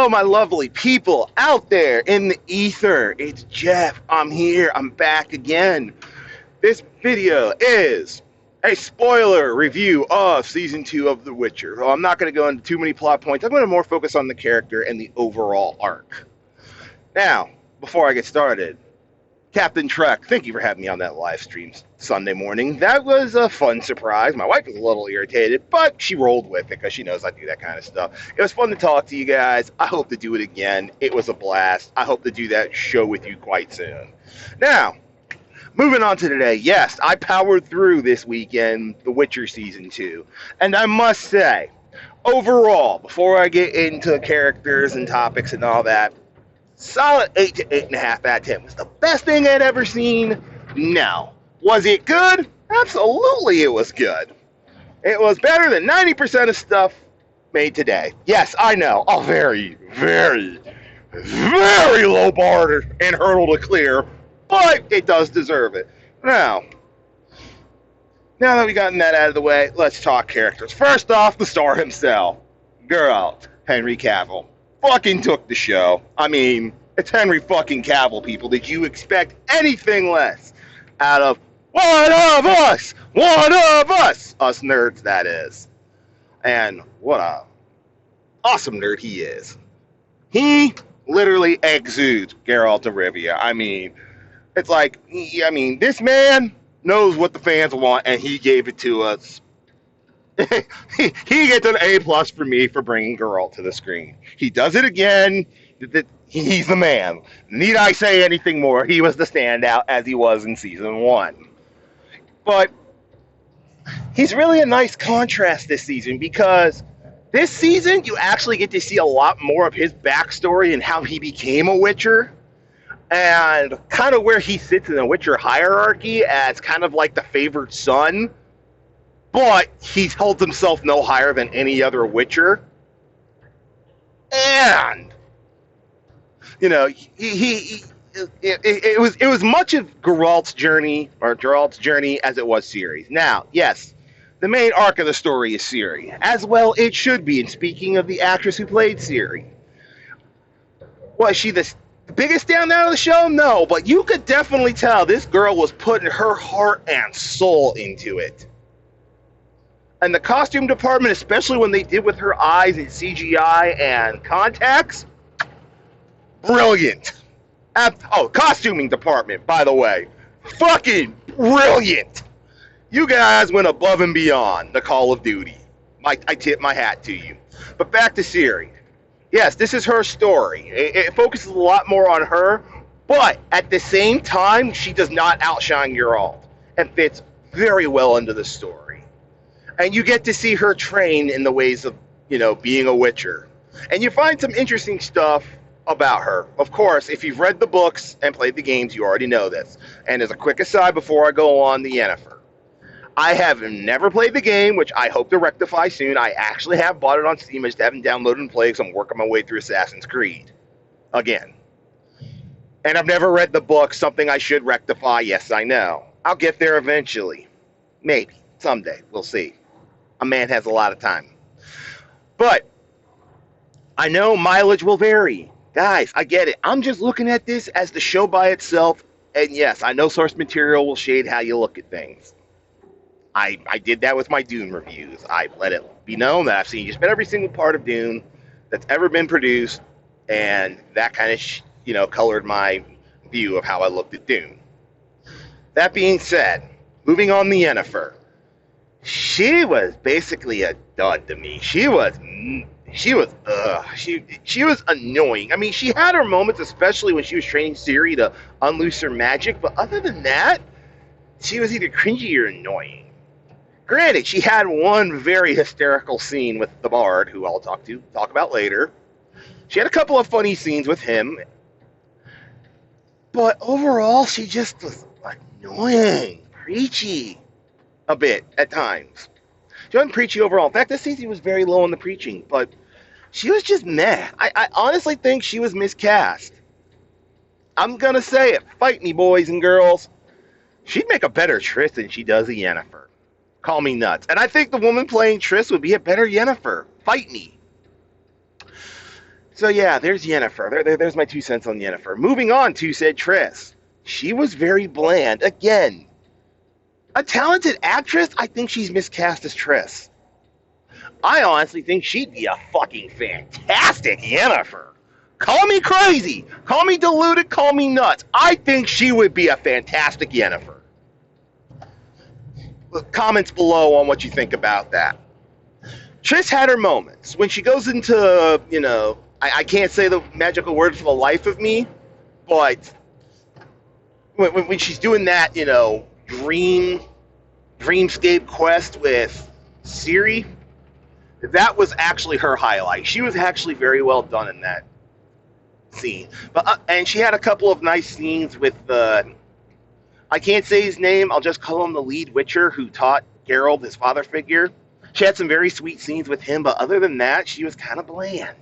Hello, my lovely people out there in the ether. It's Jeff. I'm here. I'm back again. This video is a spoiler review of Season 2 of The Witcher. So I'm not going to go into too many plot points. I'm going to more focus on the character and the overall arc. Now, before I get started, Captain Trek, thank you for having me on that live stream Sunday morning. That was a fun surprise. My wife was a little irritated, but she rolled with it because she knows I do that kind of stuff. It was fun to talk to you guys. I hope to do it again. It was a blast. I hope to do that show with you quite soon. Now, moving on to today. Yes, I powered through this weekend The Witcher Season 2. And I must say, overall, before I get into characters and topics and all that, solid 8 to 8.5 out of 10. Was the best thing I'd ever seen? No. Was it good? Absolutely it was good. It was better than 90% of stuff made today. Yes, I know. A very, very, very low bar and hurdle to clear, but it does deserve it. Now that we've gotten that out of the way, let's talk characters. First off, the star himself, Geralt, Henry Cavill. Fucking took the show. I mean, it's Henry fucking Cavill, people. Did you expect anything less out of one of us? One of us! Us nerds, that is. And what a awesome nerd he is. He literally exudes Geralt of Rivia. I mean, it's like, this man knows what the fans want, and he gave it to us. he gets an A+ for me for bringing Geralt to the screen. He does it again. He's the man. Need I say anything more? He was the standout as he was in Season 1. But he's really a nice contrast this season, because this season you actually get to see a lot more of his backstory and how he became a Witcher, and kind of where he sits in the Witcher hierarchy as kind of like the favored son. But he holds himself no higher than any other Witcher. And, you know, it was much of Geralt's journey as it was Ciri's. Now, yes, the main arc of the story is Ciri. As well it should be. And speaking of the actress who played Ciri, was she the biggest standout of the show? No, but you could definitely tell this girl was putting her heart and soul into it. And the costume department, especially when they did with her eyes and CGI and contacts, brilliant. Costuming department, by the way, fucking brilliant. You guys went above and beyond the Call of Duty. I tip my hat to you. But back to Ciri. Yes, this is her story. It focuses a lot more on her, but at the same time, she does not outshine Geralt and fits very well into the story. And you get to see her train in the ways of, being a Witcher. And you find some interesting stuff about her. Of course, if you've read the books and played the games, you already know this. And as a quick aside before I go on the Yennefer, I have never played the game, which I hope to rectify soon. I actually have bought it on Steam. I just haven't downloaded and played because I'm working my way through Assassin's Creed. Again. And I've never read the book, something I should rectify. Yes, I know. I'll get there eventually. Maybe. Someday. We'll see. A man has a lot of time. But I know mileage will vary. Guys, I get it. I'm just looking at this as the show by itself. And yes, I know source material will shade how you look at things. I did that with my Dune reviews. I let it be known that I've seen just about every single part of Dune that's ever been produced. And that kind of, colored my view of how I looked at Dune. That being said, moving on to Yennefer. She was basically a dud to me. She was annoying. I mean, she had her moments, especially when she was training Ciri to unloose her magic, but other than that, she was either cringy or annoying. Granted, she had one very hysterical scene with the Bard, who I'll talk about later. She had a couple of funny scenes with him, but overall, she just was annoying, preachy. A bit, at times. She wasn't preachy overall. In fact, this season was very low on the preaching, but she was just meh. I honestly think she was miscast. I'm gonna say it. Fight me, boys and girls. She'd make a better Triss than she does a Yennefer. Call me nuts. And I think the woman playing Triss would be a better Yennefer. Fight me. So yeah, there's Yennefer. There's my 2 cents on Yennefer. Moving on to said Triss. She was very bland. Again, a talented actress. I think she's miscast as Triss. I honestly think she'd be a fucking fantastic Yennefer. Call me crazy, call me deluded, call me nuts. I think she would be a fantastic Yennefer. Comments below on what you think about that. Triss had her moments when she goes into, I can't say the magical word for the life of me, but when she's doing that, dreamscape quest with Ciri, that was actually her highlight. She was actually very well done in that scene. But and she had a couple of nice scenes with I can't say his name. I'll just call him the lead Witcher who taught Geralt, his father figure. She had some very sweet scenes with him, but other than that, she was kind of bland.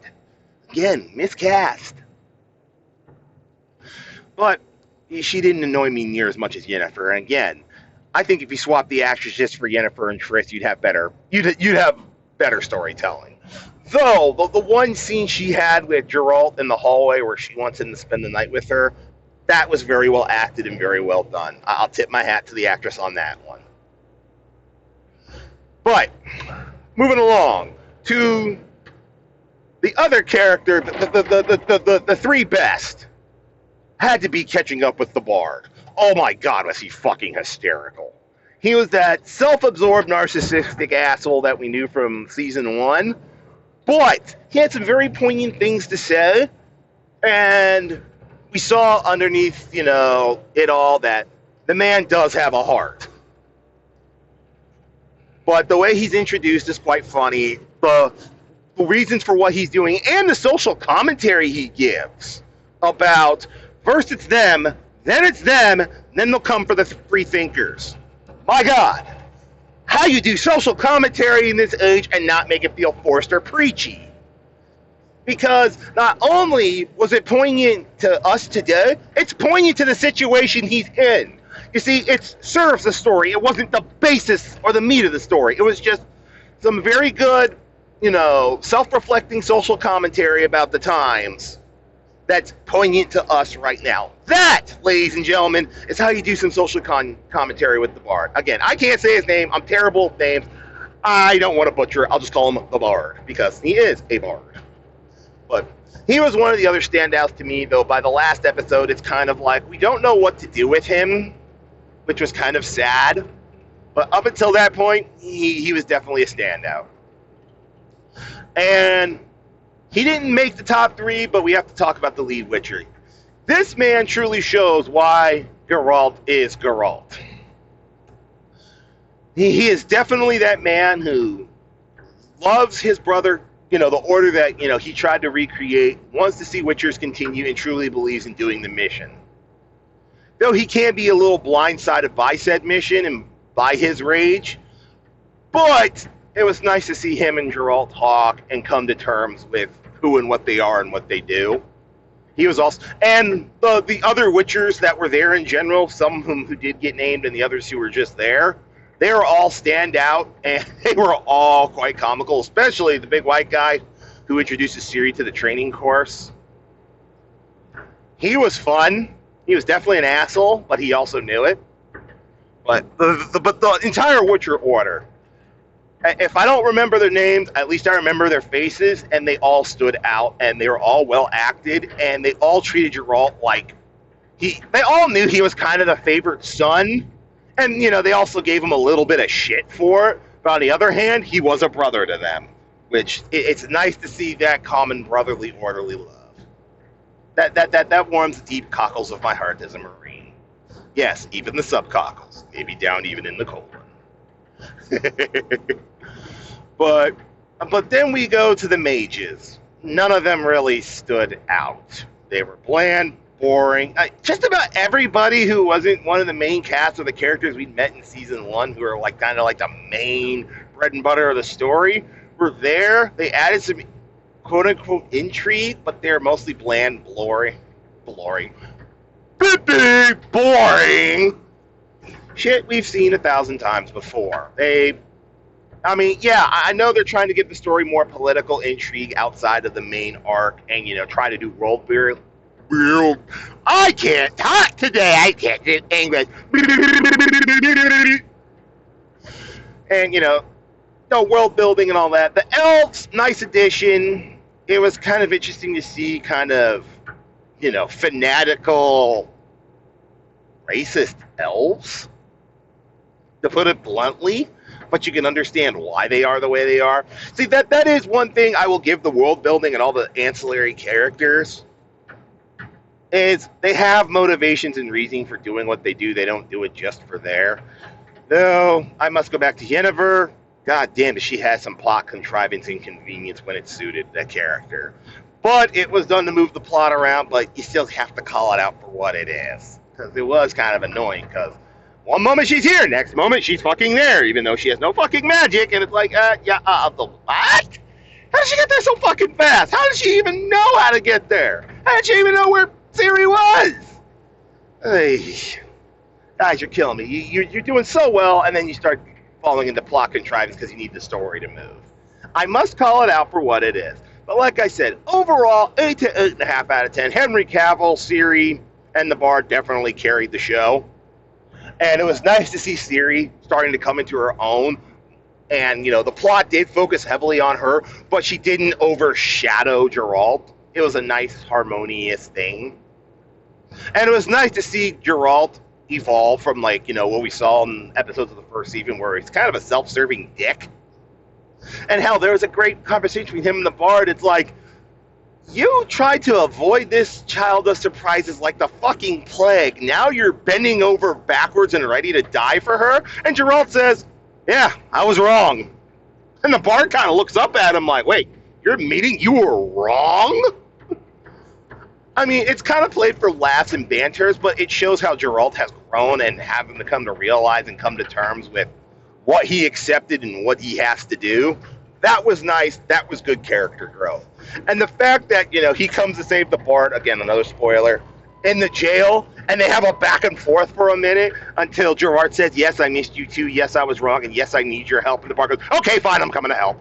Again, miscast. But she didn't annoy me near as much as Yennefer. And again, I think if you swap the actors just for Yennefer and Triss, you'd have better storytelling. Though the one scene she had with Geralt in the hallway where she wants him to spend the night with her, that was very well acted and very well done. I'll tip my hat to the actress on that one. But moving along to the other character, the three best had to be catching up with the Bard. Oh my God, was he fucking hysterical. He was that self-absorbed narcissistic asshole that we knew from season 1, but he had some very poignant things to say, and we saw underneath, it all that the man does have a heart. But the way he's introduced is quite funny. The reasons for what he's doing and the social commentary he gives about first it's them, then it's them, then they'll come for the free thinkers. My God, how you do social commentary in this age and not make it feel forced or preachy. Because not only was it poignant to us today, it's poignant to the situation he's in. You see, it serves the story. It wasn't the basis or the meat of the story. It was just some very good, self-reflecting social commentary about the times that's poignant to us right now. That, ladies and gentlemen, is how you do some social commentary with the Bard. Again, I can't say his name. I'm terrible with names. I don't want to butcher it. I'll just call him the Bard because he is a Bard. But he was one of the other standouts to me, though by the last episode, it's kind of like we don't know what to do with him, which was kind of sad. But up until that point, he was definitely a standout. And he didn't make the top 3, but we have to talk about the lead Witcher. This man truly shows why Geralt is Geralt. He is definitely that man who loves his brother, the order that, he tried to recreate, wants to see Witchers continue, and truly believes in doing the mission. Though he can be a little blindsided by said mission and by his rage, but it was nice to see him and Geralt talk and come to terms with who and what they are and what they do. He was also, and the other Witchers that were there in general, some of whom who did get named and the others who were just there, they were all stand out and they were all quite comical, especially the big white guy who introduces Ciri to the training course. He was fun. He was definitely an asshole, but he also knew it. But the entire Witcher order, if I don't remember their names, at least I remember their faces, and they all stood out, and they were all well acted, and they all treated Geralt like they all knew he was kind of the favorite son, and they also gave him a little bit of shit for it. But on the other hand, he was a brother to them, which it's nice to see that common brotherly, orderly love. That warms the deep cockles of my heart as a Marine. Yes, even the subcockles, maybe down even in the colon. But then we go to the mages. None of them really stood out. They were bland, boring. Just about everybody who wasn't one of the main cast of the characters we met in season 1, who are kind of like the main bread and butter of the story, were there. They added some quote-unquote intrigue, but they're mostly bland, boring shit we've seen 1,000 times before. I mean, yeah, I know they're trying to give the story more political intrigue outside of the main arc, and try to do world building. I can't talk today. I can't do English. And no world building and all that. The elves, nice addition. It was kind of interesting to see kind of fanatical, racist elves, to put it bluntly, but you can understand why they are the way they are. See, that is one thing I will give the world building and all the ancillary characters, is they have motivations and reasoning for doing what they do. They don't do it just for there. Though, I must go back to Yennefer. God damn it, she has some plot contrivance and convenience when it suited that character. But it was done to move the plot around, but you still have to call it out for what it is. Because it was kind of annoying, because one moment she's here, next moment she's fucking there, even though she has no fucking magic, and it's like, the what? How did she get there so fucking fast? How did she even know how to get there? How did she even know where Ciri was? Hey, guys, you're killing me. You're doing so well, and then you start falling into plot contrivance because you need the story to move. I must call it out for what it is. But like I said, overall, 8 to 8.5 out of 10. Henry Cavill, Ciri, and the Bard definitely carried the show. And it was nice to see Ciri starting to come into her own. And, the plot did focus heavily on her, but she didn't overshadow Geralt. It was a nice, harmonious thing. And it was nice to see Geralt evolve from, what we saw in episodes of the first season, where he's kind of a self-serving dick. And hell, there was a great conversation between him and the Bard. It's like, you tried to avoid this child of surprises like the fucking plague. Now you're bending over backwards and ready to die for her? And Geralt says, yeah, I was wrong. And the Bard kind of looks up at him like, wait, you're admitting you were wrong? I mean, it's kind of played for laughs and banters, but it shows how Geralt has grown and having to come to realize and come to terms with what he accepted and what he has to do. That was nice. That was good character growth. And the fact that, he comes to save the Bard, again, another spoiler, in the jail, and they have a back and forth for a minute until Geralt says, yes, I missed you too, yes, I was wrong, and yes, I need your help. And the Bard goes, okay, fine, I'm coming to help.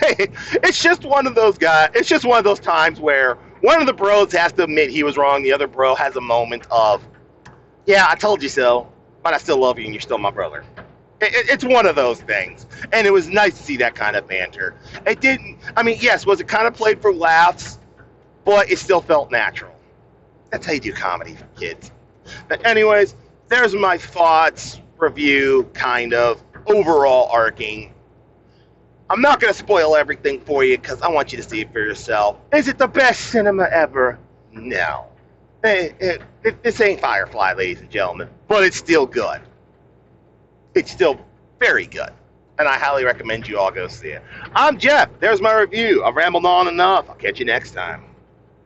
It's just one of those guys, it's just one of those times where one of the bros has to admit he was wrong, the other bro has a moment of, yeah, I told you so, but I still love you and you're still my brother. It's one of those things. And it was nice to see that kind of banter. It didn't, yes, was it kind of played for laughs, but it still felt natural. That's how you do comedy, kids. But anyways, there's my thoughts, review, kind of, overall arcing. I'm not going to spoil everything for you because I want you to see it for yourself. Is it the best cinema ever? No. This ain't Firefly, ladies and gentlemen, but it's still good. It's still very good, and I highly recommend you all go see it. I'm Jeff. There's my review. I've rambled on enough. I'll catch you next time.